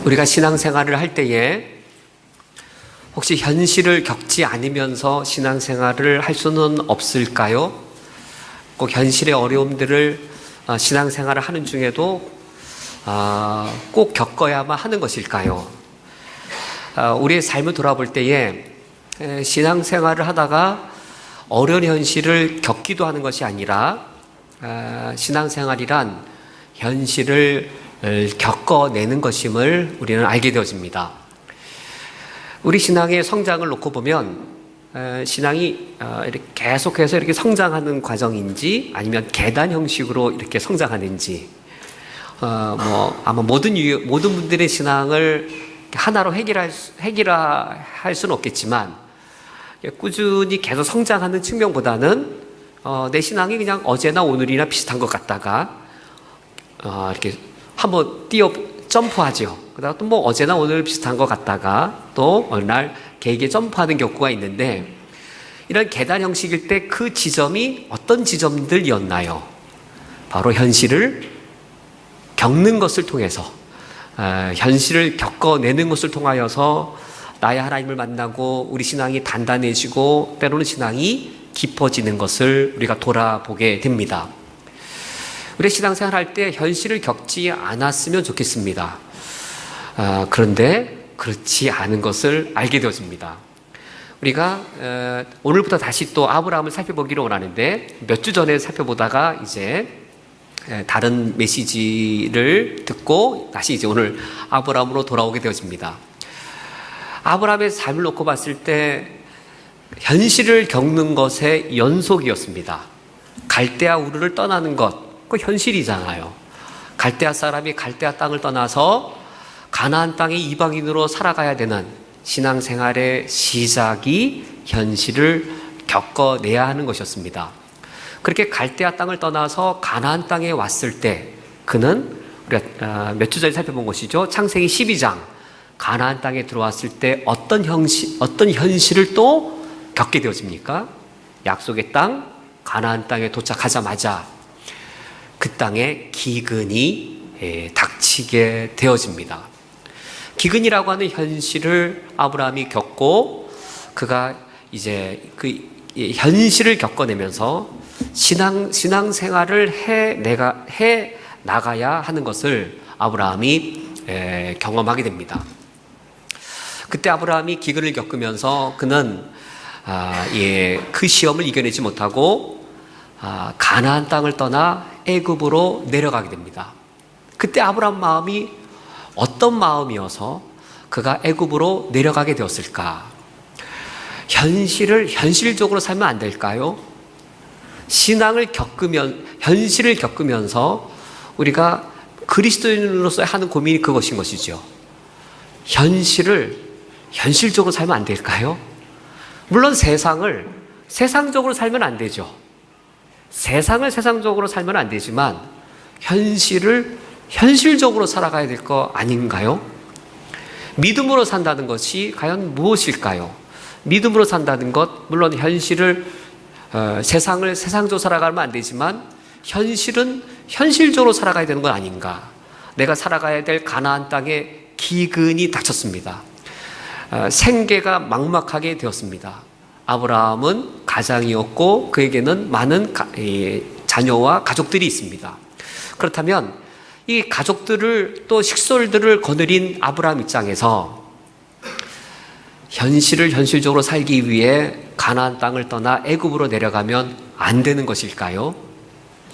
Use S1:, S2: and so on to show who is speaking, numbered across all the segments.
S1: 우리가 신앙생활을 할 때에 혹시 현실을 겪지 않으면서 신앙생활을 할 수는 없을까요? 꼭 현실의 어려움들을 신앙생활을 하는 중에도 꼭 겪어야만 하는 것일까요? 우리의 삶을 돌아볼 때에 신앙생활을 하다가 어려운 현실을 겪기도 하는 것이 아니라 신앙생활이란 현실을 겪어내는 것임을 우리는 알게 되어집니다. 우리 신앙의 성장을 놓고 보면 신앙이 이렇게 계속해서 이렇게 성장하는 과정인지 아니면 계단 형식으로 이렇게 성장하는지 아마 모든 분들의 신앙을 하나로 해결할 수는 없겠지만 꾸준히 계속 성장하는 측면보다는 내 신앙이 그냥 어제나 오늘이나 비슷한 것 같다가 이렇게 한번 점프하죠. 그다가 또 어제나 오늘 비슷한 것 같다가 또 어느 날 길게 점프하는 경우가 있는데, 이런 계단 형식일 때 그 지점이 어떤 지점들이었나요? 바로 현실을 겪는 것을 통해서, 현실을 겪어내는 것을 통하여서 나의 하나님을 만나고 우리 신앙이 단단해지고 때로는 신앙이 깊어지는 것을 우리가 돌아보게 됩니다. 우리 신앙생활 할 때 현실을 겪지 않았으면 좋겠습니다. 그런데 그렇지 않은 것을 알게 되어집니다. 우리가 오늘부터 다시 또 아브라함을 살펴보기를 원하는데, 몇 주 전에 살펴보다가 이제 다른 메시지를 듣고 다시 이제 오늘 아브라함으로 돌아오게 되어집니다. 아브라함의 삶을 놓고 봤을 때 현실을 겪는 것의 연속이었습니다. 갈대아 우르를 떠나는 것, 그 현실이잖아요. 갈대아 사람이 갈대아 땅을 떠나서 가나안 땅의 이방인으로 살아가야 되는 신앙생활의 시작이 현실을 겪어내야 하는 것이었습니다. 그렇게 갈대아 땅을 떠나서 가나안 땅에 왔을 때 그는 우리가 몇 주 전에 살펴본 것이죠. 창세기 12장, 가나안 땅에 들어왔을 때 어떤 현실을 또 겪게 되어집니까? 약속의 땅 가나안 땅에 도착하자마자 그 땅에 기근이 닥치게 되어집니다. 기근이라고 하는 현실을 아브라함이 겪고, 그가 이제 그 현실을 겪어내면서 신앙생활을 해 나가야 하는 것을 아브라함이 경험하게 됩니다. 그때 아브라함이 기근을 겪으면서 그는 그 시험을 이겨내지 못하고 가나안 땅을 떠나 애굽으로 내려가게 됩니다. 그때 아브라함 마음이 어떤 마음이어서 그가 애굽으로 내려가게 되었을까? 현실적으로 살면 안 될까요? 현실을 겪으면서 우리가 그리스도인으로서 하는 고민이 그것인 것이죠. 현실적으로 살면 안 될까요? 물론 세상적으로 살면 안 되죠. 세상을 세상적으로 살면 안 되지만 현실적으로 살아가야 될 거 아닌가요? 믿음으로 산다는 것이 과연 무엇일까요? 믿음으로 산다는 것, 물론 세상을 세상적으로 살아가면 안 되지만 현실은 현실적으로 살아가야 되는 건 아닌가? 내가 살아가야 될 가나안 땅에 기근이 닥쳤습니다. 생계가 막막하게 되었습니다. 아브라함은 가장이었고 그에게는 많은 자녀와 가족들이 있습니다. 그렇다면 이 가족들을 또 식솔들을 거느린 아브라함 입장에서 현실을 현실적으로 살기 위해 가나안 땅을 떠나 애굽으로 내려가면 안 되는 것일까요?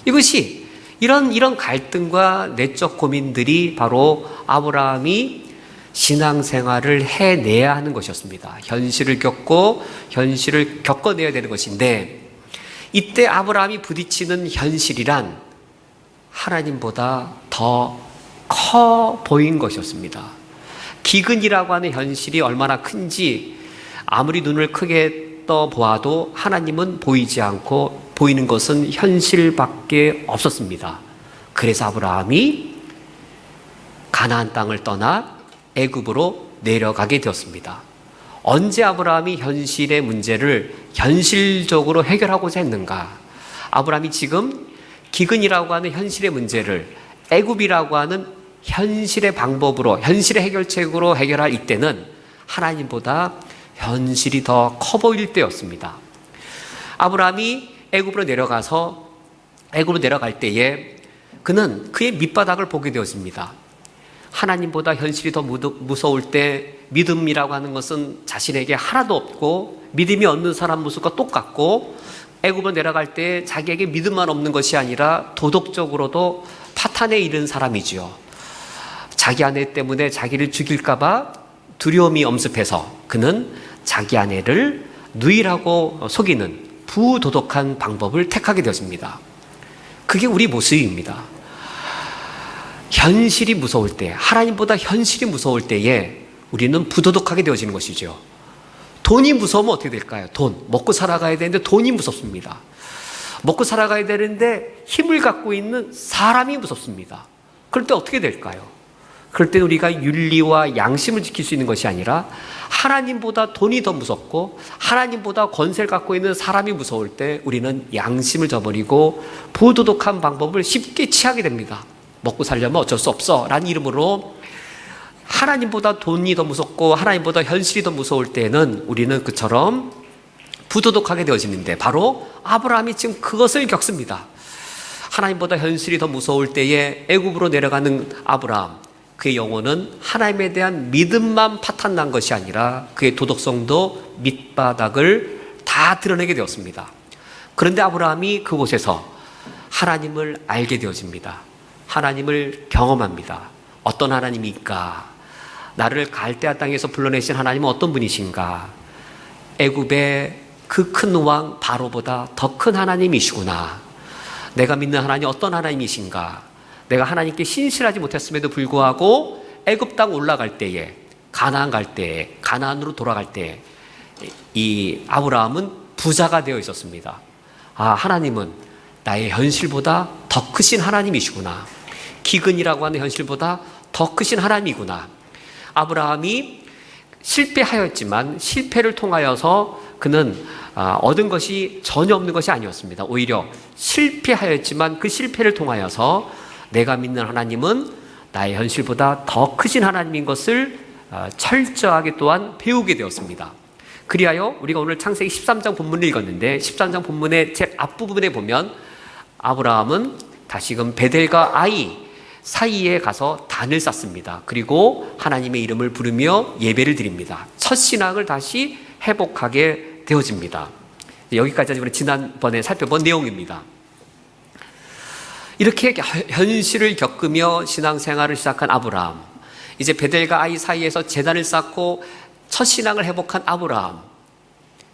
S1: 이것이 이런 갈등과 내적 고민들이 바로 아브라함이 신앙생활을 해내야 하는 것이었습니다. 현실을 겪어내야 되는 것인데, 이때 아브라함이 부딪히는 현실이란 하나님보다 더 커 보인 것이었습니다. 기근이라고 하는 현실이 얼마나 큰지 아무리 눈을 크게 떠 보아도 하나님은 보이지 않고 보이는 것은 현실밖에 없었습니다. 그래서 아브라함이 가나안 땅을 떠나 애굽으로 내려가게 되었습니다. 언제 아브라함이 현실의 문제를 현실적으로 해결하고자 했는가? 아브라함이 지금 기근이라고 하는 현실의 문제를 애굽이라고 하는 현실의 방법으로, 현실의 해결책으로 해결할 이때는 하나님보다 현실이 더 커 보일 때였습니다. 아브라함이 애굽으로 내려갈 때에 그는 그의 밑바닥을 보게 되었습니다. 하나님보다 현실이 더 무서울 때 믿음이라고 하는 것은 자신에게 하나도 없고 믿음이 없는 사람 모습과 똑같고, 애굽으로 내려갈 때 자기에게 믿음만 없는 것이 아니라 도덕적으로도 파탄에 이른 사람이지요. 자기 아내 때문에 자기를 죽일까 봐 두려움이 엄습해서 그는 자기 아내를 누이라고 속이는 부도덕한 방법을 택하게 되었습니다. 그게 우리 모습입니다. 현실이 무서울 때, 하나님보다 현실이 무서울 때에 우리는 부도덕하게 되어지는 것이죠. 돈이 무서우면 어떻게 될까요? 돈, 먹고 살아가야 되는데 돈이 무섭습니다. 먹고 살아가야 되는데 힘을 갖고 있는 사람이 무섭습니다. 그럴 때 어떻게 될까요? 그럴 때 우리가 윤리와 양심을 지킬 수 있는 것이 아니라 하나님보다 돈이 더 무섭고 하나님보다 권세를 갖고 있는 사람이 무서울 때 우리는 양심을 저버리고 부도덕한 방법을 쉽게 취하게 됩니다. 먹고 살려면 어쩔 수 없어 라는 이름으로 하나님보다 돈이 더 무섭고 하나님보다 현실이 더 무서울 때는 우리는 그처럼 부도덕하게 되어지는데, 바로 아브라함이 지금 그것을 겪습니다. 하나님보다 현실이 더 무서울 때에 애굽으로 내려가는 아브라함, 그의 영혼은 하나님에 대한 믿음만 파탄난 것이 아니라 그의 도덕성도 밑바닥을 다 드러내게 되었습니다. 그런데 아브라함이 그곳에서 하나님을 알게 되어집니다. 하나님을 경험합니다. 어떤 하나님일까? 나를 갈대아 땅에서 불러내신 하나님은 어떤 분이신가? 애굽의 그 큰 왕 바로보다 더 큰 하나님이시구나. 내가 믿는 하나님 어떤 하나님이신가? 내가 하나님께 신실하지 못했음에도 불구하고 애굽 땅 올라갈 때에, 가나안 갈 때에, 가나안으로 돌아갈 때에 이 아브라함은 부자가 되어 있었습니다. 아, 하나님은 나의 현실보다 더 크신 하나님이시구나. 기근이라고 하는 현실보다 더 크신 하나님이구나. 아브라함이 실패하였지만 실패를 통하여서 그는 얻은 것이 전혀 없는 것이 아니었습니다. 오히려 실패하였지만 그 실패를 통하여서 내가 믿는 하나님은 나의 현실보다 더 크신 하나님인 것을 철저하게 또한 배우게 되었습니다. 그리하여 우리가 오늘 창세기 13장 본문을 읽었는데 13장 본문의 제 앞부분에 보면 아브라함은 다시금 베델과 아이 사이에 가서 단을 쌓습니다. 그리고 하나님의 이름을 부르며 예배를 드립니다. 첫 신앙을 다시 회복하게 되어집니다. 여기까지 우리 지난번에 살펴본 내용입니다. 이렇게 현실을 겪으며 신앙생활을 시작한 아브라함, 이제 베델과 아이 사이에서 제단을 쌓고 첫 신앙을 회복한 아브라함,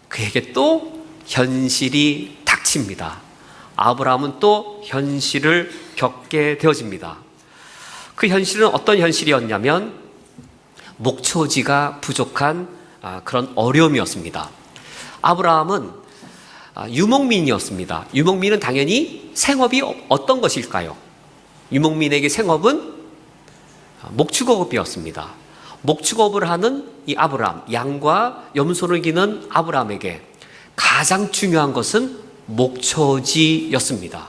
S1: 그에게 또 현실이 닥칩니다. 아브라함은 또 현실을 겪게 되어집니다. 그 현실은 어떤 현실이었냐면 목초지가 부족한 그런 어려움이었습니다. 아브라함은 유목민이었습니다. 유목민은 당연히 생업이 어떤 것일까요? 유목민에게 생업은 목축업이었습니다. 목축업을 하는 이 아브라함, 양과 염소를 기는 아브라함에게 가장 중요한 것은 목초지였습니다.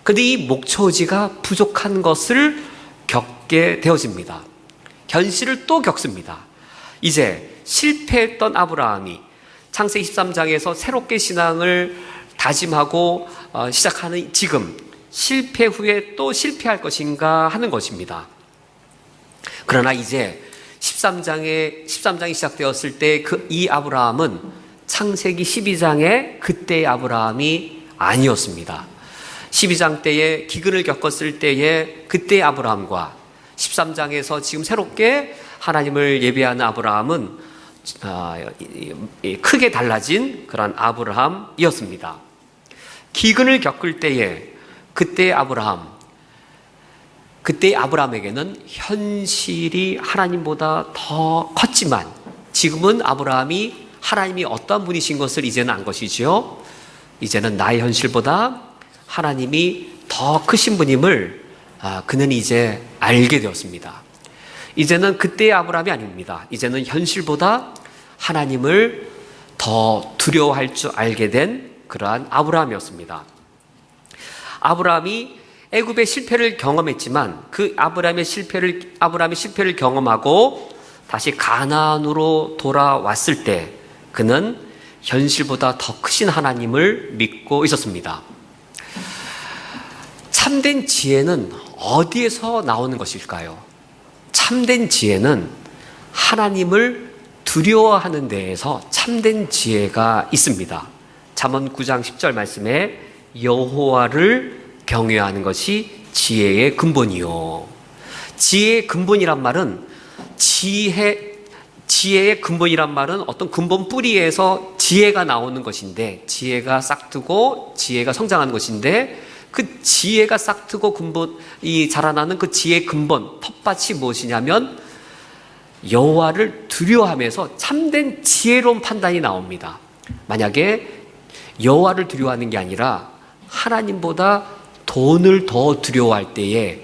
S1: 그런데 이 목초지가 부족한 것을 겪게 되어집니다. 현실을 또 겪습니다. 이제 실패했던 아브라함이 창세기 13장에서 새롭게 신앙을 다짐하고 시작하는 지금, 실패 후에 또 실패할 것인가 하는 것입니다. 그러나 이제 13장이 시작되었을 때 이 아브라함은 창세기 12장의 그때의 아브라함이 아니었습니다. 12장 때에 기근을 겪었을 때에 그때의 아브라함과 13장에서 지금 새롭게 하나님을 예배하는 아브라함은 크게 달라진 그런 아브라함이었습니다. 기근을 겪을 때에 그때의 아브라함에게는 현실이 하나님보다 더 컸지만 지금은 아브라함이 하나님이 어떤 분이신 것을 이제는 안 것이지요. 이제는 나의 현실보다 하나님이 더 크신 분임을 그는 이제 알게 되었습니다. 이제는 그때의 아브라함이 아닙니다. 이제는 현실보다 하나님을 더 두려워할 줄 알게 된 그러한 아브라함이었습니다. 아브라함이 애굽의 실패를 경험했지만 그 아브라함의 실패를 경험하고 다시 가나안으로 돌아왔을 때 그는 현실보다 더 크신 하나님을 믿고 있었습니다. 참된 지혜는 어디에서 나오는 것일까요? 참된 지혜는 하나님을 두려워하는 데에서 참된 지혜가 있습니다. 잠언 9장 10절 말씀에 여호와를 경외하는 것이 지혜의 근본이요. 지혜의 근본이란 말은 지혜의 근본이란 말은 어떤 근본 뿌리에서 지혜가 나오는 것인데, 지혜가 싹트고 지혜가 성장하는 것인데, 그 지혜가 싹트고 자라나는 그 지혜의 근본, 텃밭이 무엇이냐면 여호와를 두려워하면서 참된 지혜로운 판단이 나옵니다. 만약에 여호와를 두려워하는 게 아니라 하나님보다 돈을 더 두려워할 때에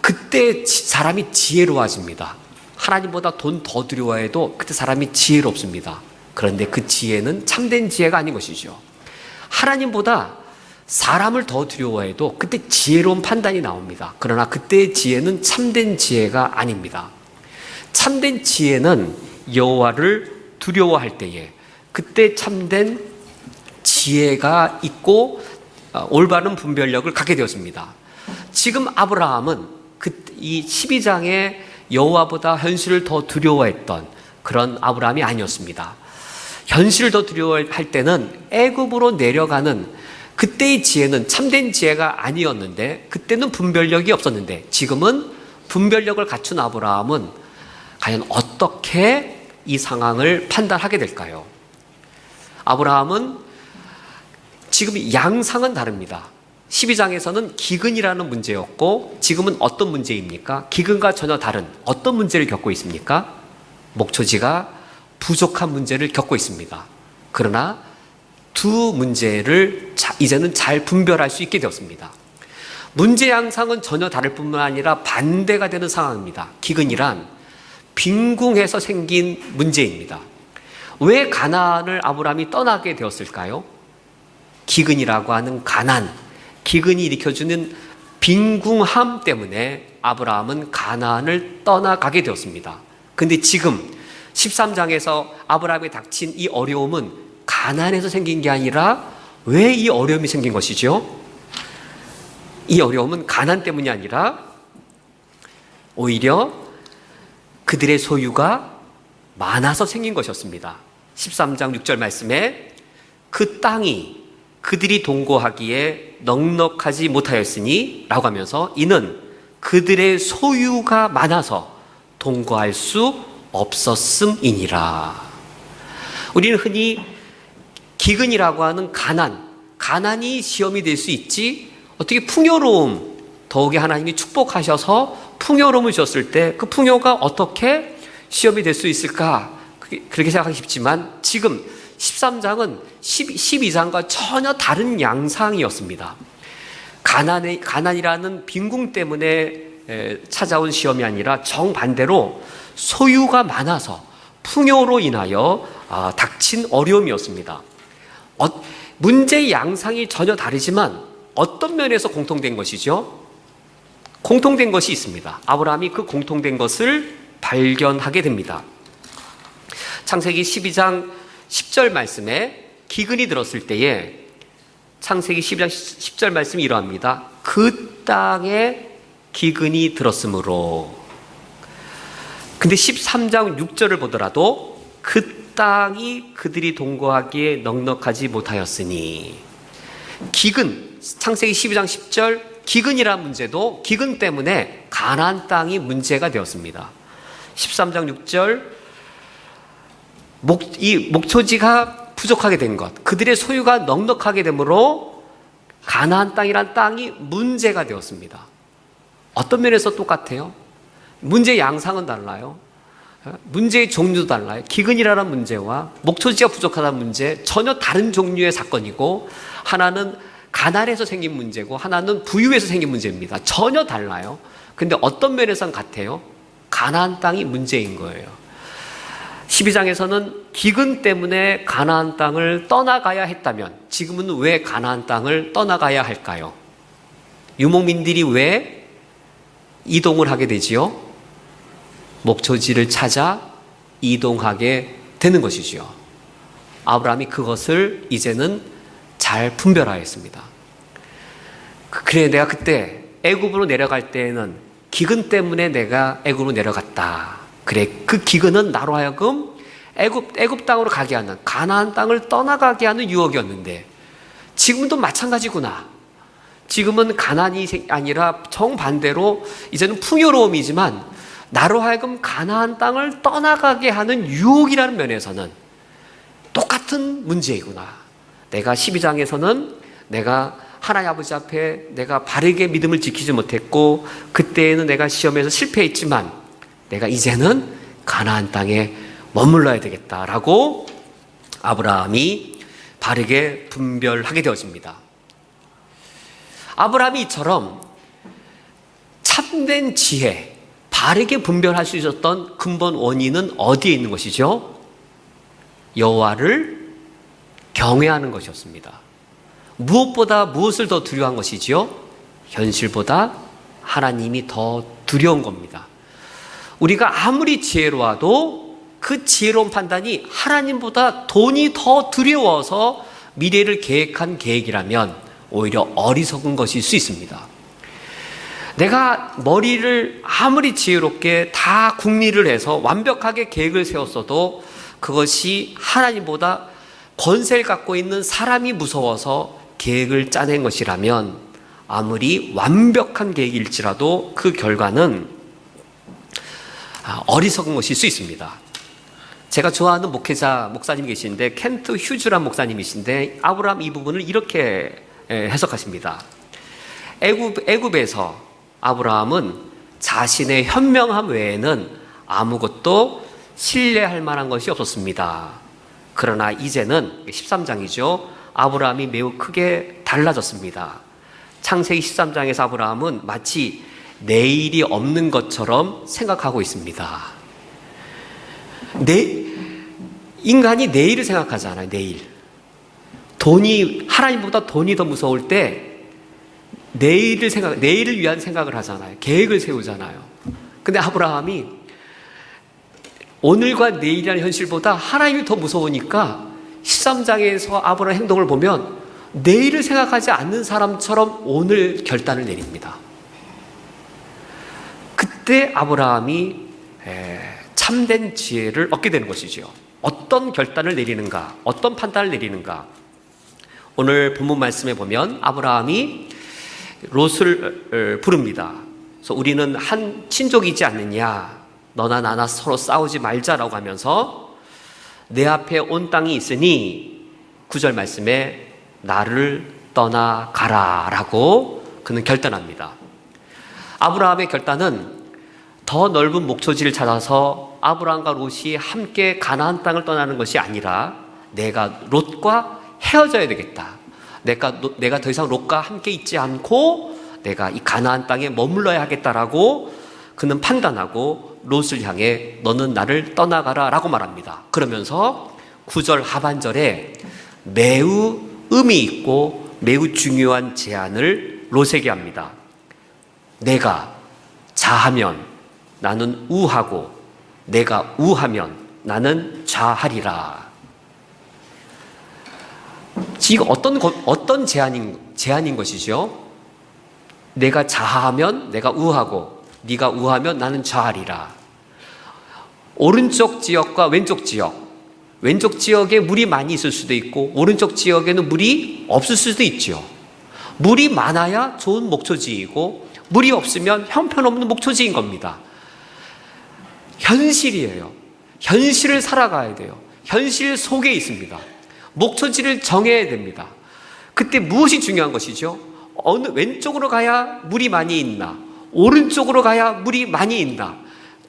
S1: 그때 사람이 지혜로워집니다. 하나님보다 돈 더 두려워해도 그때 사람이 지혜롭습니다. 그런데 그 지혜는 참된 지혜가 아닌 것이죠. 하나님보다 사람을 더 두려워해도 그때 지혜로운 판단이 나옵니다. 그러나 그때의 지혜는 참된 지혜가 아닙니다. 참된 지혜는 여호와를 두려워할 때에 그때 참된 지혜가 있고 올바른 분별력을 갖게 되었습니다. 지금 아브라함은 이 12장에 여호와보다 현실을 더 두려워했던 그런 아브라함이 아니었습니다. 현실을 더 두려워할 때는 애굽으로 내려가는 그때의 지혜는 참된 지혜가 아니었는데, 그때는 분별력이 없었는데, 지금은 분별력을 갖춘 아브라함은 과연 어떻게 이 상황을 판단하게 될까요? 아브라함은 지금 양상은 다릅니다. 12장에서는 기근이라는 문제였고 지금은 어떤 문제입니까? 기근과 전혀 다른 어떤 문제를 겪고 있습니까? 목초지가 부족한 문제를 겪고 있습니다. 그러나 두 문제를 이제는 잘 분별할 수 있게 되었습니다. 문제 양상은 전혀 다를 뿐만 아니라 반대가 되는 상황입니다. 기근이란 빈궁해서 생긴 문제입니다. 왜 가나안을 아브라함이 떠나게 되었을까요? 기근이라고 하는 가난, 기근이 일으켜주는 빈궁함 때문에 아브라함은 가나안을 떠나가게 되었습니다. 근데 지금 13장에서 아브라함에 닥친 이 어려움은 가나안에서 생긴 게 아니라 왜 이 어려움이 생긴 것이죠? 이 어려움은 가난 때문이 아니라 오히려 그들의 소유가 많아서 생긴 것이었습니다. 13장 6절 말씀에 그 땅이 그들이 동거하기에 넉넉하지 못하였으니 라고 하면서 이는 그들의 소유가 많아서 동거할 수 없었음이니라. 우리는 흔히 기근이라고 하는 가난이 시험이 될 수 있지, 어떻게 풍요로움, 더욱이 하나님이 축복하셔서 풍요로움을 주셨을 때 그 풍요가 어떻게 시험이 될 수 있을까, 그렇게 생각하기 쉽지만 지금 13장은 12장과 전혀 다른 양상이었습니다. 가난이라는 빈궁 때문에 찾아온 시험이 아니라 정반대로 소유가 많아서 풍요로 인하여 닥친 어려움이었습니다. 문제의 양상이 전혀 다르지만 어떤 면에서 공통된 것이죠? 공통된 것이 있습니다. 아브라함이 그 공통된 것을 발견하게 됩니다. 창세기 12장 10절 말씀에 기근이 들었을 때에 창세기 12장 10절 말씀이 이러합니다. 그 땅에 기근이 들었으므로. 근데 13장 6절을 보더라도 그 땅이 그들이 동거하기에 넉넉하지 못하였으니. 기근, 창세기 12장 10절 기근이라는 문제도 기근 때문에 가나안 땅이 문제가 되었습니다. 13장 6절 이 목초지가 부족하게 된 것, 그들의 소유가 넉넉하게 되므로 가나안 땅이란 땅이 문제가 되었습니다. 어떤 면에서 똑같아요? 문제의 양상은 달라요. 문제의 종류도 달라요. 기근이라는 문제와 목초지가 부족하다는 문제, 전혀 다른 종류의 사건이고, 하나는 가난에서 생긴 문제고 하나는 부유에서 생긴 문제입니다. 전혀 달라요. 근데 어떤 면에서는 같아요? 가나안 땅이 문제인 거예요. 12장에서는 기근 때문에 가나안 땅을 떠나가야 했다면 지금은 왜 가나안 땅을 떠나가야 할까요? 유목민들이 왜 이동을 하게 되지요? 목초지를 찾아 이동하게 되는 것이지요. 아브라함이 그것을 이제는 잘 분별하였습니다. 그래, 내가 그때 애굽으로 내려갈 때에는 기근 때문에 내가 애굽으로 내려갔다. 그래, 그 기근은 나로 하여금 애굽 땅으로 가게 하는, 가나안 땅을 떠나가게 하는 유혹이었는데 지금도 마찬가지구나. 지금은 가난이 아니라 정반대로 이제는 풍요로움이지만 나로 하여금 가나안 땅을 떠나가게 하는 유혹이라는 면에서는 똑같은 문제이구나. 내가 12장에서는 내가 하나님 아버지 앞에 내가 바르게 믿음을 지키지 못했고 그때에는 내가 시험에서 실패했지만 내가 이제는 가나안 땅에 머물러야 되겠다라고 아브라함이 바르게 분별하게 되어집니다. 아브라함이 이처럼 참된 지혜, 바르게 분별할 수 있었던 근본 원인은 어디에 있는 것이죠? 여호와를 경외하는 것이었습니다. 무엇보다 무엇을 더 두려워한 것이지요? 현실보다 하나님이 더 두려운 겁니다. 우리가 아무리 지혜로워도 그 지혜로운 판단이 하나님보다 돈이 더 두려워서 미래를 계획한 계획이라면 오히려 어리석은 것일 수 있습니다. 내가 머리를 아무리 지혜롭게 다 궁리를 해서 완벽하게 계획을 세웠어도 그것이 하나님보다 권세를 갖고 있는 사람이 무서워서 계획을 짜낸 것이라면 아무리 완벽한 계획일지라도 그 결과는 어리석은 것일 수 있습니다. 제가 좋아하는 목사님이 계신데 켄트 휴즈란 목사님이신데 아브라함 이 부분을 이렇게 해석하십니다. 애굽에서 아브라함은 자신의 현명함 외에는 아무것도 신뢰할 만한 것이 없었습니다. 그러나 이제는 13장이죠. 아브라함이 매우 크게 달라졌습니다. 창세기 13장에서 아브라함은 마치 내일이 없는 것처럼 생각하고 있습니다. 인간이 내일을 생각하잖아요. 하나님보다 돈이 더 무서울 때 내일을 위한 생각을 하잖아요. 계획을 세우잖아요. 근데 아브라함이 오늘과 내일이라는 현실보다 하나님이 더 무서우니까 13장에서 아브라함의 행동을 보면 내일을 생각하지 않는 사람처럼 오늘 결단을 내립니다. 그때 아브라함이 참된 지혜를 얻게 되는 것이죠. 어떤 결단을 내리는가, 어떤 판단을 내리는가. 오늘 본문 말씀에 보면 아브라함이 롯을 부릅니다. 그래서 우리는 한 친족이지 않느냐, 너나 나나 서로 싸우지 말자라고 하면서 내 앞에 온 땅이 있으니 9절 말씀에 나를 떠나가라 라고 그는 결단합니다. 아브라함의 결단은 더 넓은 목초지를 찾아서 아브라함과 롯이 함께 가나안 땅을 떠나는 것이 아니라 내가 롯과 헤어져야 되겠다. 내가 더 이상 롯과 함께 있지 않고 내가 이 가나안 땅에 머물러야 하겠다라고 그는 판단하고 롯을 향해 너는 나를 떠나가라 라고 말합니다. 그러면서 9절 하반절에 매우 의미 있고 매우 중요한 제안을 롯에게 합니다. 내가 자하면 나는 우하고 내가 우하면 나는 좌하리라. 지금 어떤 제안인 것이죠? 내가 자하면 내가 우하고 네가 우하면 나는 좌하리라. 오른쪽 지역과 왼쪽 지역에 물이 많이 있을 수도 있고 오른쪽 지역에는 물이 없을 수도 있죠. 물이 많아야 좋은 목초지이고 물이 없으면 형편없는 목초지인 겁니다. 현실이에요. 현실을 살아가야 돼요. 현실 속에 있습니다. 목초지를 정해야 됩니다. 그때 무엇이 중요한 것이죠? 왼쪽으로 가야 물이 많이 있나? 오른쪽으로 가야 물이 많이 있나?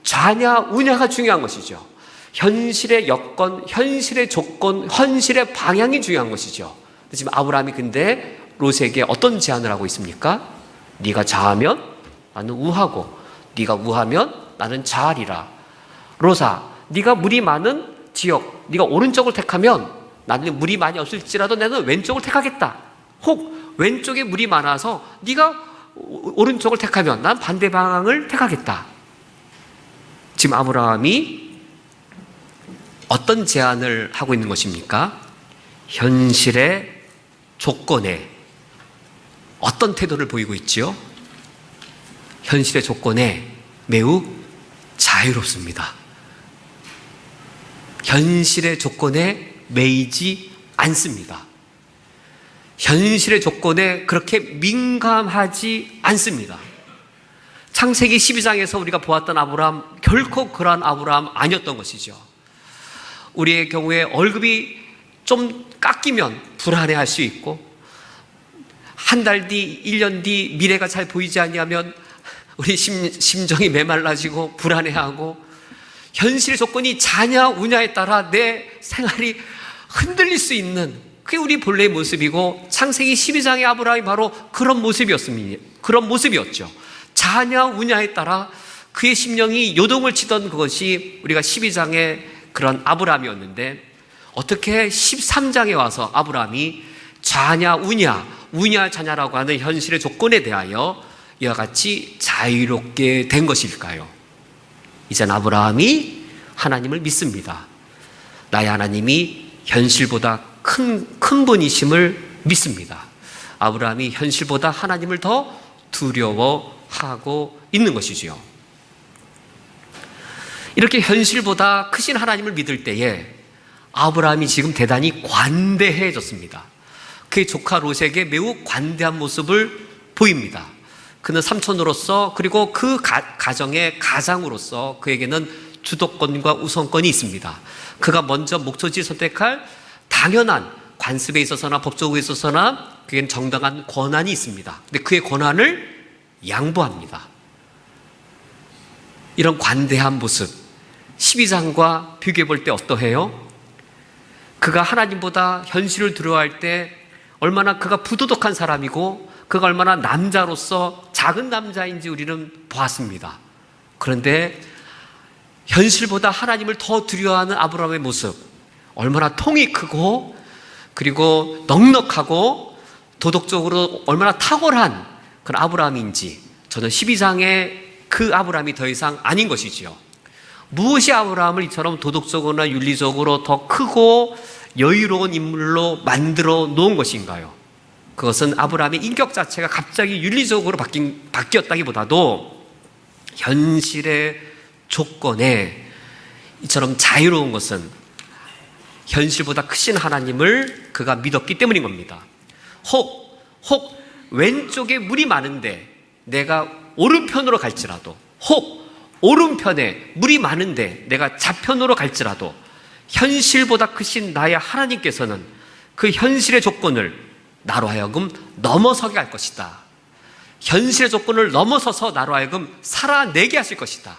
S1: 좌냐 우냐가 중요한 것이죠. 현실의 여건, 현실의 조건, 현실의 방향이 중요한 것이죠. 지금 아브라함이 근데 롯에게 어떤 제안을 하고 있습니까? 네가 좌하면 나는 우하고 네가 우하면 나는 좌하리라. 롯아, 네가 물이 많은 지역, 네가 오른쪽을 택하면 나는 물이 많이 없을지라도 나는 왼쪽을 택하겠다. 혹 왼쪽에 물이 많아서 네가 오른쪽을 택하면 난 반대 방향을 택하겠다. 지금 아브라함이 어떤 제안을 하고 있는 것입니까? 현실의 조건에 어떤 태도를 보이고 있지요? 현실의 조건에 매우 자유롭습니다. 현실의 조건에 매이지 않습니다. 현실의 조건에 그렇게 민감하지 않습니다. 창세기 12장에서 우리가 보았던 아브라함, 결코 그러한 아브라함 아니었던 것이죠. 우리의 경우에 월급이 좀 깎이면 불안해할 수 있고, 한 달 뒤, 1년 뒤 미래가 잘 보이지 않냐면 우리 심정이 메말라지고 불안해하고, 현실의 조건이 자냐 우냐에 따라 내 생활이 흔들릴 수 있는, 그게 우리 본래의 모습이고, 창세기 12장의 아브라함이 바로 그런 모습이었죠. 자냐 우냐에 따라 그의 심령이 요동을 치던 그것이 우리가 12장의 그런 아브라함이었는데, 어떻게 13장에 와서 아브라함이 자냐 우냐, 우냐 자냐라고 하는 현실의 조건에 대하여 이와 같이 자유롭게 된 것일까요? 이젠 아브라함이 하나님을 믿습니다. 나의 하나님이 현실보다 큰 분이심을 믿습니다. 아브라함이 현실보다 하나님을 더 두려워하고 있는 것이지요. 이렇게 현실보다 크신 하나님을 믿을 때에 아브라함이 지금 대단히 관대해졌습니다. 그의 조카 롯에게 매우 관대한 모습을 보입니다. 그는 삼촌으로서, 그리고 그 가정의 가장으로서 그에게는 주도권과 우선권이 있습니다. 그가 먼저 목초지를 선택할 당연한 관습에 있어서나 법적으로 있어서나 그에겐 정당한 권한이 있습니다. 근데 그의 권한을 양보합니다. 이런 관대한 모습, 12장과 비교해 볼 때 어떠해요? 그가 하나님보다 현실을 두려워할 때 얼마나 그가 부도덕한 사람이고, 그가 얼마나 남자로서 작은 남자인지 우리는 보았습니다. 그런데 현실보다 하나님을 더 두려워하는 아브라함의 모습, 얼마나 통이 크고, 그리고 넉넉하고 도덕적으로 얼마나 탁월한 그런 아브라함인지, 저는 12장의 그 아브라함이 더 이상 아닌 것이지요. 무엇이 아브라함을 이처럼 도덕적으로나 윤리적으로 더 크고 여유로운 인물로 만들어 놓은 것인가요? 그것은 아브라함의 인격 자체가 갑자기 윤리적으로 바뀌었다기보다도 현실의 조건에 이처럼 자유로운 것은 현실보다 크신 하나님을 그가 믿었기 때문인 겁니다. 혹 왼쪽에 물이 많은데 내가 오른편으로 갈지라도, 혹 오른편에 물이 많은데 내가 좌편으로 갈지라도, 현실보다 크신 나의 하나님께서는 그 현실의 조건을 나로 하여금 넘어서게 할 것이다. 현실의 조건을 넘어서서 나로 하여금 살아내게 하실 것이다.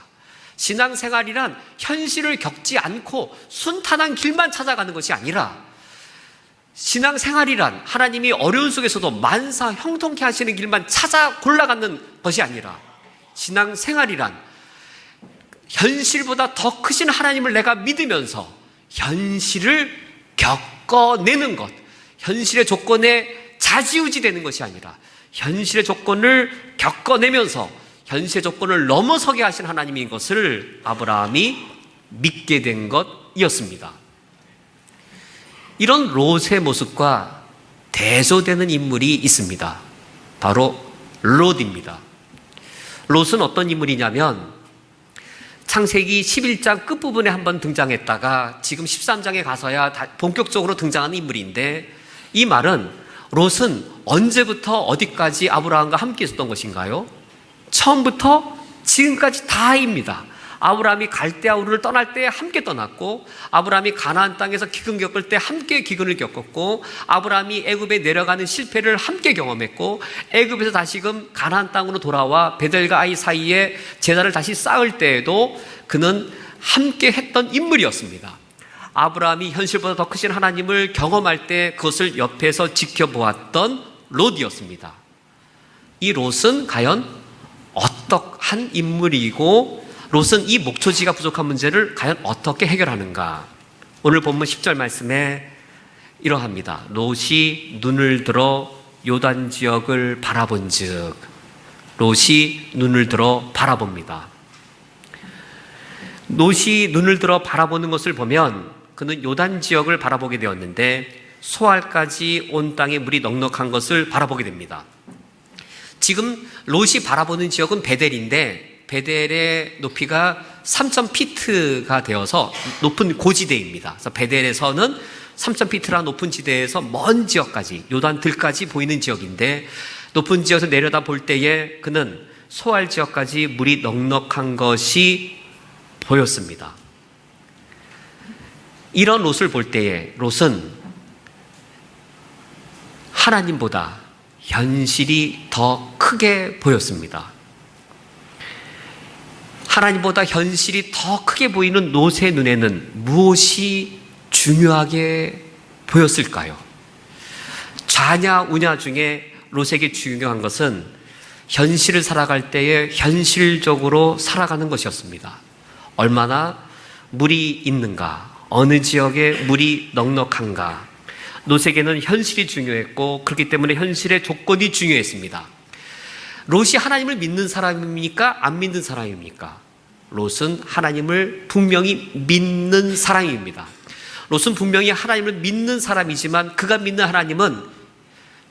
S1: 신앙생활이란 현실을 겪지 않고 순탄한 길만 찾아가는 것이 아니라, 신앙생활이란 하나님이 어려운 속에서도 만사 형통케 하시는 길만 찾아 골라가는 것이 아니라, 신앙생활이란 현실보다 더 크신 하나님을 내가 믿으면서 현실을 겪어내는 것, 현실의 조건에 좌지우지 되는 것이 아니라 현실의 조건을 겪어내면서 현실의 조건을 넘어서게 하신 하나님인 것을 아브라함이 믿게 된 것이었습니다. 이런 롯의 모습과 대조되는 인물이 있습니다. 바로 롯입니다. 롯은 어떤 인물이냐면, 창세기 11장 끝부분에 한번 등장했다가 지금 13장에 가서야 본격적으로 등장하는 인물인데, 이 말은 롯은 언제부터 어디까지 아브라함과 함께 있었던 것인가요? 처음부터 지금까지 다입니다. 아브라함이 갈대아 우르를 떠날 때 함께 떠났고, 아브라함이 가나안 땅에서 기근 겪을 때 함께 기근을 겪었고, 아브라함이 애굽에 내려가는 실패를 함께 경험했고, 애굽에서 다시금 가나안 땅으로 돌아와 베델과 아이 사이에 제단을 다시 쌓을 때에도 그는 함께 했던 인물이었습니다. 아브라함이 현실보다 더 크신 하나님을 경험할 때 그것을 옆에서 지켜보았던 롯이었습니다. 이 롯은 과연 어떠한 인물이고, 롯은 이 목초지가 부족한 문제를 과연 어떻게 해결하는가? 오늘 본문 10절 말씀에 이러합니다. 롯이 눈을 들어 요단 지역을 바라본즉, 롯이 눈을 들어 바라봅니다. 롯이 눈을 들어 바라보는 것을 보면 그는 요단 지역을 바라보게 되었는데 소알까지 온 땅에 물이 넉넉한 것을 바라보게 됩니다. 지금 롯이 바라보는 지역은 베델인데 베델의 높이가 3,000피트가 되어서 높은 고지대입니다. 그래서 베델에서는 3,000피트라 높은 지대에서 먼 지역까지 요단들까지 보이는 지역인데 높은 지역에서 내려다 볼 때에 그는 소알 지역까지 물이 넉넉한 것이 보였습니다. 이런 롯을 볼 때에 롯은 하나님보다 현실이 더 크게 보였습니다. 하나님보다 현실이 더 크게 보이는 롯의 눈에는 무엇이 중요하게 보였을까요? 좌냐 우냐 중에 롯에게 중요한 것은 현실을 살아갈 때에 현실적으로 살아가는 것이었습니다. 얼마나 물이 있는가, 어느 지역에 물이 넉넉한가. 롯에게는 현실이 중요했고 그렇기 때문에 현실의 조건이 중요했습니다. 롯이 하나님을 믿는 사람입니까? 안 믿는 사람입니까? 롯은 하나님을 분명히 믿는 사람입니다. 롯은 분명히 하나님을 믿는 사람이지만 그가 믿는 하나님은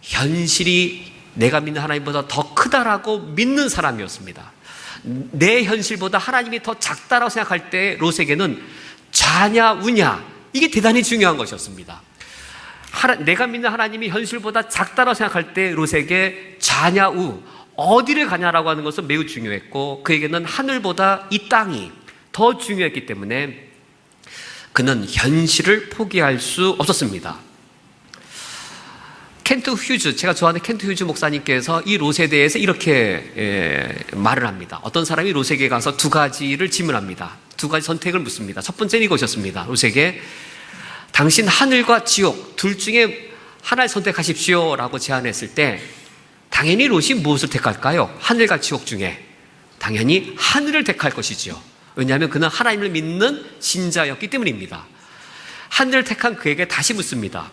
S1: 현실이 내가 믿는 하나님보다 더 크다라고 믿는 사람이었습니다. 내 현실보다 하나님이 더 작다라고 생각할 때 롯에게는 좌냐 우냐 이게 대단히 중요한 것이었습니다. 내가 믿는 하나님이 현실보다 작다라고 생각할 때 롯에게 좌냐 우 어디를 가냐라고 하는 것은 매우 중요했고 그에게는 하늘보다 이 땅이 더 중요했기 때문에 그는 현실을 포기할 수 없었습니다. 켄트 휴즈, 제가 좋아하는 켄트 휴즈 목사님께서 이 롯에 대해서 이렇게 말을 합니다. 어떤 사람이 롯에게 가서 두 가지를 질문합니다. 두 가지 선택을 묻습니다. 첫 번째는 이것이었습니다. 롯에게 당신 하늘과 지옥 둘 중에 하나를 선택하십시오 라고 제안했을 때 당연히 롯이 무엇을 택할까요? 하늘과 지옥 중에 당연히 하늘을 택할 것이지요. 왜냐하면 그는 하나님을 믿는 신자였기 때문입니다. 하늘을 택한 그에게 다시 묻습니다.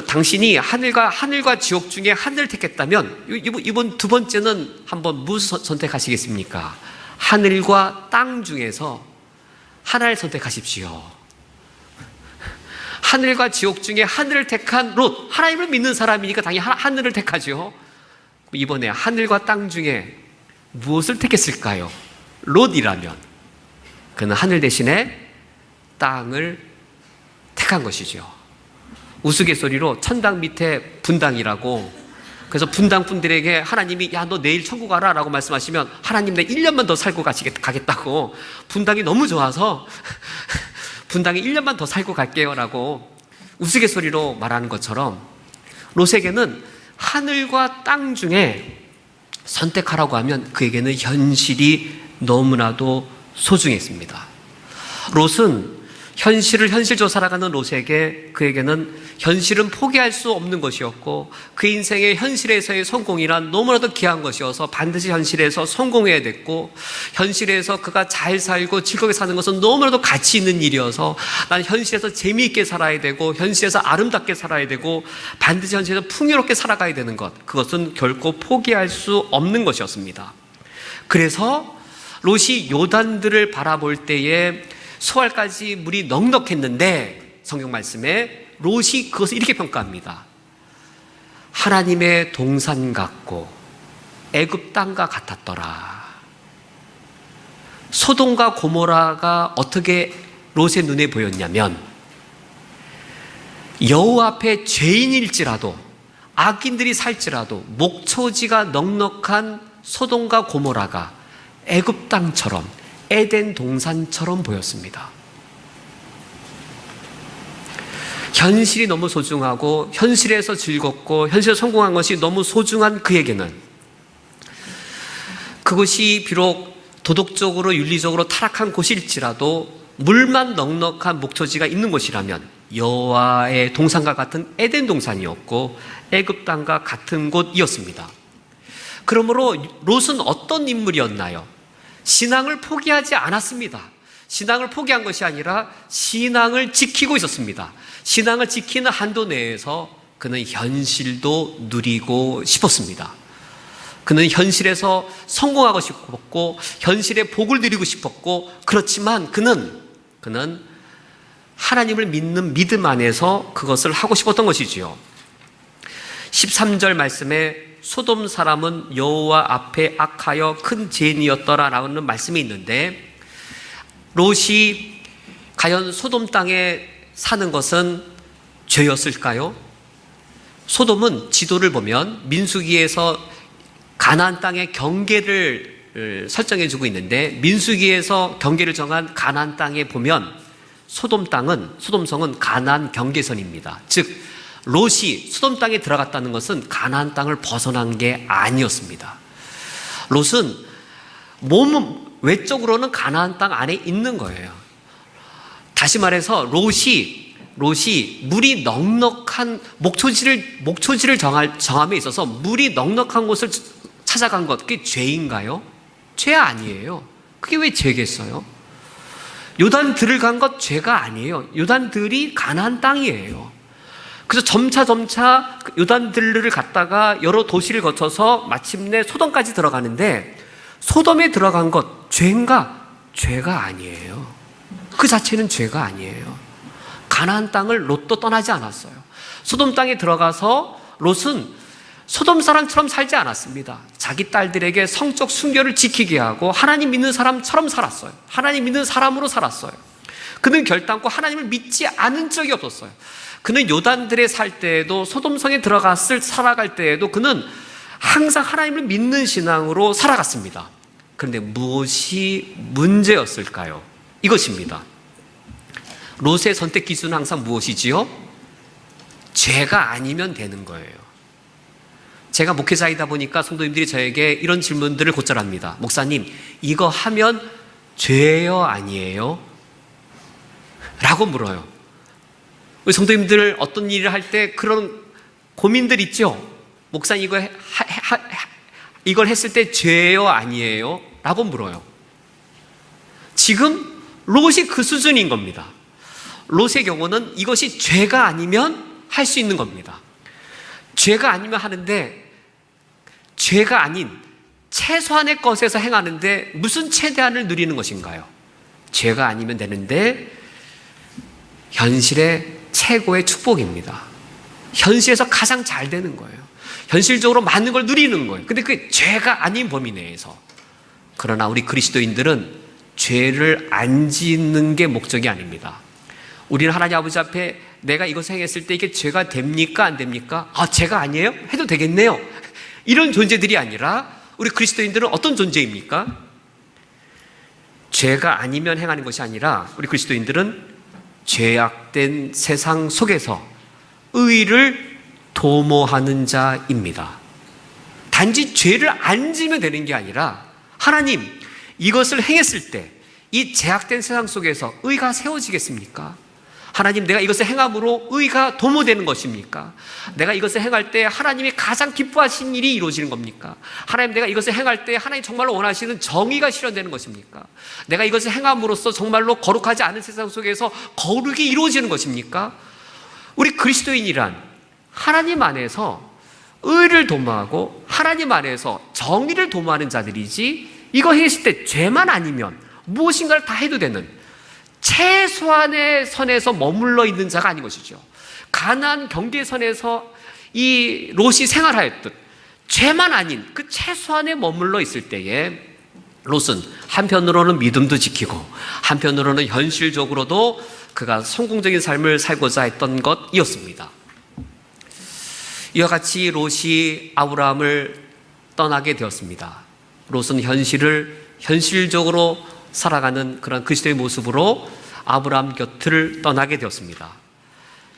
S1: 당신이 하늘과 지옥 중에 하늘을 택했다면 이번 두 번째는 한번 무엇을 선택하시겠습니까? 하늘과 땅 중에서 하나를 선택하십시오. 하늘과 지옥 중에 하늘을 택한 롯, 하나님을 믿는 사람이니까 당연히 하늘을 택하죠. 이번에 하늘과 땅 중에 무엇을 택했을까요? 롯이라면 그는 하늘 대신에 땅을 택한 것이죠. 우스갯소리로 천당 밑에 분당이라고, 그래서 분당 분들에게 하나님이 야 너 내일 천국 가라 라고 말씀하시면 하나님 내 1년만 더 살고 가겠다고, 분당이 너무 좋아서 분당에 1년만 더 살고 갈게요 라고 우스갯소리로 말하는 것처럼 롯에게는 하늘과 땅 중에 선택하라고 하면 그에게는 현실이 너무나도 소중했습니다. 롯은 현실을 현실적으로 살아가는 롯에게 그에게는 현실은 포기할 수 없는 것이었고 그 인생의 현실에서의 성공이란 너무나도 귀한 것이어서 반드시 현실에서 성공해야 됐고 현실에서 그가 잘 살고 즐겁게 사는 것은 너무나도 가치 있는 일이어서 난 현실에서 재미있게 살아야 되고 현실에서 아름답게 살아야 되고 반드시 현실에서 풍요롭게 살아가야 되는 것, 그것은 결코 포기할 수 없는 것이었습니다. 그래서 롯이 요단들을 바라볼 때에 소알까지 물이 넉넉했는데 성경 말씀에 롯이 그것을 이렇게 평가합니다. 하나님의 동산 같고 애굽 땅과 같았더라. 소돔과 고모라가 어떻게 롯의 눈에 보였냐면 여호와 앞에 죄인일지라도 악인들이 살지라도 목초지가 넉넉한 소돔과 고모라가 애굽 땅처럼 에덴 동산처럼 보였습니다. 현실이 너무 소중하고 현실에서 즐겁고 현실에서 성공한 것이 너무 소중한 그에게는 그것이 비록 도덕적으로 윤리적으로 타락한 곳일지라도 물만 넉넉한 목초지가 있는 곳이라면 여호와의 동산과 같은 에덴 동산이었고 애굽 땅과 같은 곳이었습니다. 그러므로 롯은 어떤 인물이었나요? 신앙을 포기하지 않았습니다. 신앙을 포기한 것이 아니라 신앙을 지키고 있었습니다. 신앙을 지키는 한도 내에서 그는 현실도 누리고 싶었습니다. 그는 현실에서 성공하고 싶었고 현실에 복을 누리고 싶었고, 그렇지만 그는 하나님을 믿는 믿음 안에서 그것을 하고 싶었던 것이지요. 13절 말씀에 소돔 사람은 여호와 앞에 악하여 큰 죄인이었더라 라는 말씀이 있는데, 롯이 과연 소돔 땅에 사는 것은 죄였을까요? 소돔은 지도를 보면 민수기에서 가나안 땅의 경계를 설정해 주고 있는데, 민수기에서 경계를 정한 가나안 땅에 보면 소돔성은 가나안 경계선입니다. 즉 롯이 소돔 땅에 들어갔다는 것은 가나안 땅을 벗어난 게 아니었습니다. 롯은 몸 외적으로는 가나안 땅 안에 있는 거예요. 다시 말해서 롯이 물이 넉넉한 목초지를 정함에 있어서 물이 넉넉한 곳을 찾아간 것, 그게 죄인가요? 죄 아니에요. 그게 왜 죄겠어요? 요단들을 간 것 죄가 아니에요. 요단들이 가나안 땅이에요. 그래서 점차 요단들을 갔다가 여러 도시를 거쳐서 마침내 소돔까지 들어가는데, 소돔에 들어간 것 죄인가? 죄가 아니에요. 그 자체는 죄가 아니에요. 가나안 땅을 롯도 떠나지 않았어요. 소돔 땅에 들어가서 롯은 소돔 사람처럼 살지 않았습니다. 자기 딸들에게 성적 순결을 지키게 하고 하나님 믿는 사람처럼 살았어요. 하나님 믿는 사람으로 살았어요. 그는 결단코 하나님을 믿지 않은 적이 없었어요. 그는 요단들에 살 때에도, 소돔성에 살아갈 때에도 그는 항상 하나님을 믿는 신앙으로 살아갔습니다. 그런데 무엇이 문제였을까요? 이것입니다. 롯의 선택 기준은 항상 무엇이지요? 죄가 아니면 되는 거예요. 제가 목회자이다 보니까 성도님들이 저에게 이런 질문들을 곧잘 합니다. 목사님, 이거 하면 죄예요, 아니에요? 라고 물어요. 우리 성도님들 어떤 일을 할 때 그런 고민들 있죠? 목사님, 이걸 했을 때 죄예요, 아니에요? 라고 물어요. 지금 롯이 그 수준인 겁니다. 롯의 경우는 이것이 죄가 아니면 할 수 있는 겁니다. 죄가 아니면 하는데, 죄가 아닌 최소한의 것에서 행하는데 무슨 최대한을 누리는 것인가요? 죄가 아니면 되는데 현실의 최고의 축복입니다. 현실에서 가장 잘 되는 거예요. 현실적으로 많은 걸 누리는 거예요. 근데 그게 죄가 아닌 범위 내에서. 그러나 우리 그리스도인들은 죄를 안 짓는 게 목적이 아닙니다. 우리는 하나님 아버지 앞에 내가 이것을 행했을 때 이게 죄가 됩니까? 안 됩니까? 죄가 아니에요? 해도 되겠네요. 이런 존재들이 아니라 우리 그리스도인들은 어떤 존재입니까? 죄가 아니면 행하는 것이 아니라 우리 그리스도인들은 죄악된 세상 속에서 의를 도모하는 자입니다. 단지 죄를 안 지면 되는 게 아니라, 하나님, 이것을 행했을 때 이 죄악된 세상 속에서 의가 세워지겠습니까? 하나님, 내가 이것을 행함으로 의가 도모되는 것입니까? 내가 이것을 행할 때 하나님이 가장 기뻐하시는 일이 이루어지는 겁니까? 하나님, 내가 이것을 행할 때 하나님 정말로 원하시는 정의가 실현되는 것입니까? 내가 이것을 행함으로써 정말로 거룩하지 않은 세상 속에서 거룩이 이루어지는 것입니까? 우리 그리스도인이란 하나님 안에서 의를 도모하고 하나님 안에서 정의를 도모하는 자들이지, 이거 했을 때 죄만 아니면 무엇인가를 다 해도 되는 최소한의 선에서 머물러 있는 자가 아닌 것이죠. 가나안 경계선에서 이 롯이 생활하였듯 죄만 아닌 그 최소한에 머물러 있을 때에 롯은 한편으로는 믿음도 지키고 한편으로는 현실적으로도 그가 성공적인 삶을 살고자 했던 것이었습니다. 이와 같이 롯이 아브라함을 떠나게 되었습니다. 롯은 현실적으로 살아가는 그런 그리스도의 모습으로 아브라함 곁을 떠나게 되었습니다.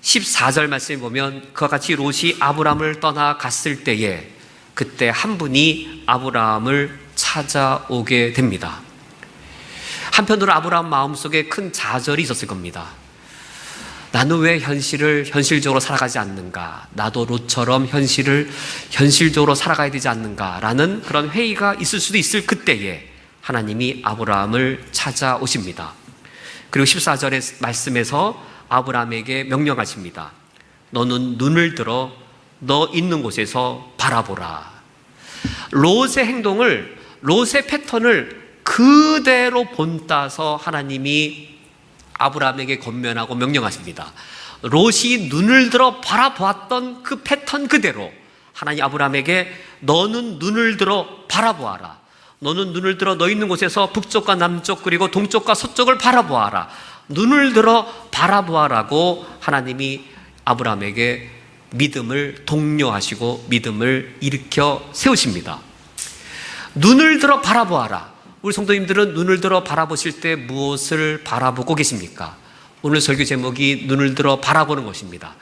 S1: 14절 말씀에 보면 그와 같이 롯이 아브라함을 떠나갔을 때에 그때 한 분이 아브라함을 찾아오게 됩니다. 한편으로 아브라함 마음속에 큰 좌절이 있었을 겁니다. 나는 왜 현실적으로 살아가지 않는가? 나도 롯처럼 현실적으로 살아가야 되지 않는가라는 그런 회의가 있을 수도 있을 그때에 하나님이 아브라함을 찾아오십니다. 그리고 14절의 말씀에서 아브라함에게 명령하십니다. 너는 눈을 들어 너 있는 곳에서 바라보라. 롯의 행동을, 롯의 패턴을 그대로 본따서 하나님이 아브라함에게 권면하고 명령하십니다. 롯이 눈을 들어 바라보았던 그 패턴 그대로 하나님 아브라함에게 너는 눈을 들어 바라보아라. 너는 눈을 들어 너 있는 곳에서 북쪽과 남쪽 그리고 동쪽과 서쪽을 바라보아라. 눈을 들어 바라보아라고 하나님이 아브라함에게 믿음을 독려하시고 믿음을 일으켜 세우십니다. 눈을 들어 바라보아라. 우리 성도님들은 눈을 들어 바라보실 때 무엇을 바라보고 계십니까? 오늘 설교 제목이 눈을 들어 바라보는 것입니다.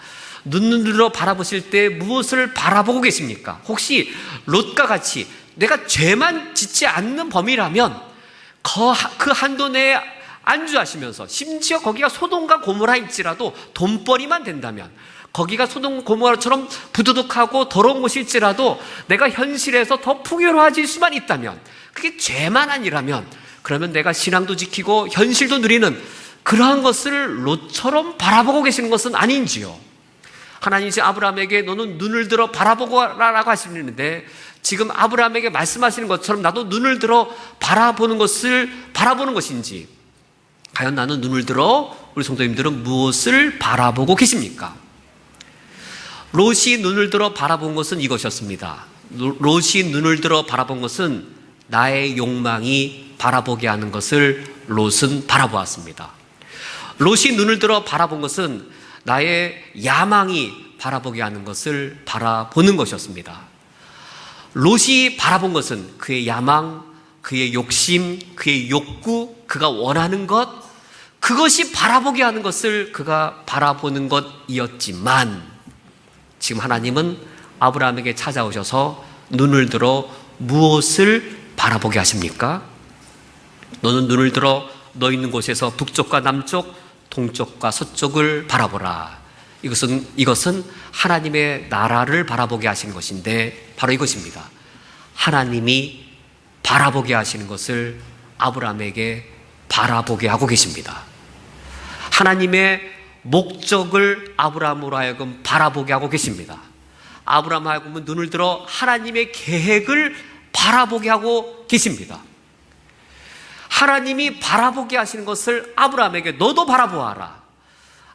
S1: 눈을 들어 바라보실 때 무엇을 바라보고 계십니까? 혹시 롯과 같이 내가 죄만 짓지 않는 범위라면 그 한도 내에 안주하시면서, 심지어 거기가 소돔과 고모라일지라도 돈벌이만 된다면, 거기가 소돔 고모라처럼 부두둑하고 더러운 곳일지라도 내가 현실에서 더 풍요로워질 수만 있다면, 그게 죄만 아니라면, 그러면 내가 신앙도 지키고 현실도 누리는 그러한 것을 롯처럼 바라보고 계시는 것은 아닌지요? 하나님이 아브라함에게 너는 눈을 들어 바라보고라라고 하시는데, 지금 아브라함에게 말씀하시는 것처럼 나도 눈을 들어 바라보는 것을 바라보는 것인지, 과연 나는 눈을 들어, 우리 성도님들은 무엇을 바라보고 계십니까? 롯이 눈을 들어 바라본 것은 이것이었습니다. 롯이 눈을 들어 바라본 것은 나의 욕망이 바라보게 하는 것을 롯은 바라보았습니다. 롯이 눈을 들어 바라본 것은 나의 야망이 바라보게 하는 것을 바라보는 것이었습니다. 롯이 바라본 것은 그의 야망, 그의 욕심, 그의 욕구, 그가 원하는 것, 그것이 바라보게 하는 것을 그가 바라보는 것이었지만, 지금 하나님은 아브라함에게 찾아오셔서 눈을 들어 무엇을 바라보게 하십니까? 너는 눈을 들어 너 있는 곳에서 북쪽과 남쪽, 동쪽과 서쪽을 바라보라. 이것은 하나님의 나라를 바라보게 하시는 것인데, 바로 이것입니다. 하나님이 바라보게 하시는 것을 아브라함에게 바라보게 하고 계십니다. 하나님의 목적을 아브라함으로 하여금 바라보게 하고 계십니다. 아브라함 하여금은 눈을 들어 하나님의 계획을 바라보게 하고 계십니다. 하나님이 바라보게 하시는 것을 아브라함에게 너도 바라보아라.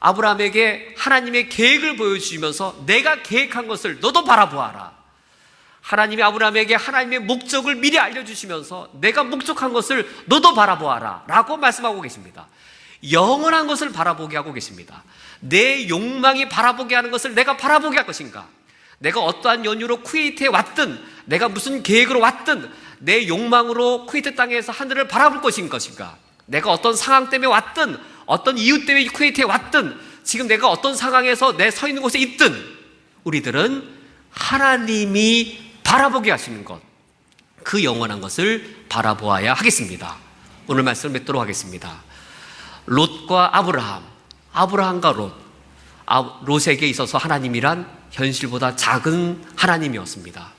S1: 아브라함에게 하나님의 계획을 보여주시면서 내가 계획한 것을 너도 바라보아라. 하나님이 아브라함에게 하나님의 목적을 미리 알려주시면서 내가 목적한 것을 너도 바라보아라 라고 말씀하고 계십니다. 영원한 것을 바라보게 하고 계십니다. 내 욕망이 바라보게 하는 것을 내가 바라보게 할 것인가? 내가 어떠한 연유로 쿠웨이트에 왔든, 내가 무슨 계획으로 왔든 내 욕망으로 쿠웨이트 땅에서 하늘을 바라볼 것인가? 내가 어떤 상황 때문에 왔든, 어떤 이유 때문에 쿠웨이트에 왔든, 지금 내가 어떤 상황에서 내 서 있는 곳에 있든, 우리들은 하나님이 바라보게 하시는 것, 그 영원한 것을 바라보아야 하겠습니다. 오늘 말씀을 맺도록 하겠습니다. 롯과 아브라함, 아브라함과 롯에게 있어서 하나님이란 현실보다 작은 하나님이었습니다.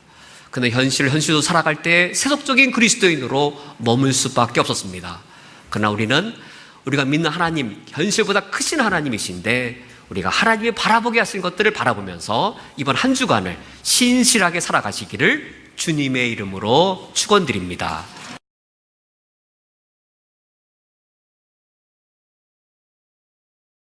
S1: 그는 현실도 살아갈 때 세속적인 그리스도인으로 머물 수밖에 없었습니다. 그러나 우리가 믿는 하나님, 현실보다 크신 하나님이신데, 우리가 하나님이 바라보게 하신 것들을 바라보면서 이번 한 주간을 신실하게 살아가시기를 주님의 이름으로 축원드립니다.